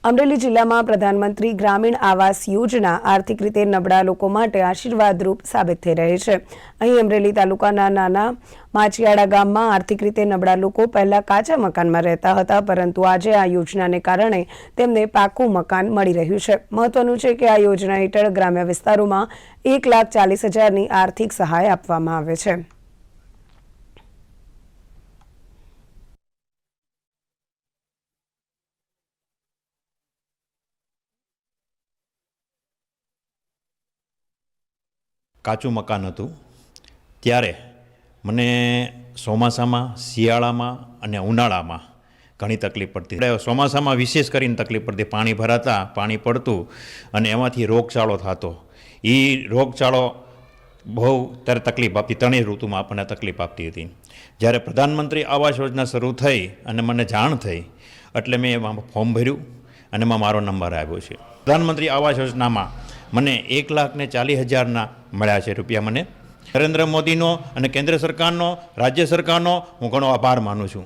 અમરેલી જિલ્લામાં પ્રધાનમંત્રી ગ્રામીણ આવાસ યોજના આર્થિક રીતે નબળા લોકો માટે આશીર્વાદરૂપ સાબિત થઈ રહી છે। અહીં અમરેલી તાલુકાના નાના માચિયાડા ગામમાં આર્થિક રીતે નબળા લોકો પહેલા કાચા મકાનમાં રહેતા હતા, પરંતુ આજે આ યોજનાને કારણે તેમને પાકું મકાન મળી રહ્યું છે। મહત્વનું છે કે આ યોજના હેઠળ ગ્રામ્ય વિસ્તારોમાં 1,40,000ની આર્થિક સહાય આપવામાં આવે છે। કાચું મકાન હતું ત્યારે મને ચોમાસામાં, શિયાળામાં અને ઉનાળામાં ઘણી તકલીફ પડતી। ચોમાસામાં વિશેષ કરીને તકલીફ પડતી, પાણી ભરાતા, પાણી પડતું અને એમાંથી રોગચાળો થતો। એ રોગચાળો બહુ ત્યારે તકલીફ આપતી, ત્રણેય ઋતુમાં આપણને તકલીફ આપતી હતી। જ્યારે પ્રધાનમંત્રી આવાસ યોજના શરૂ થઈ અને મને જાણ થઈ એટલે મેં એમાં ફોર્મ ભર્યું અને એમાં મારો નંબર આવ્યો છે। પ્રધાનમંત્રી આવાસ યોજનામાં મને 1,40,000ના મળ્યા છે રૂપિયા। મને નરેન્દ્ર મોદીનો અને કેન્દ્ર સરકારનો, રાજ્ય સરકારનો હું ઘણો આભાર માનું છું।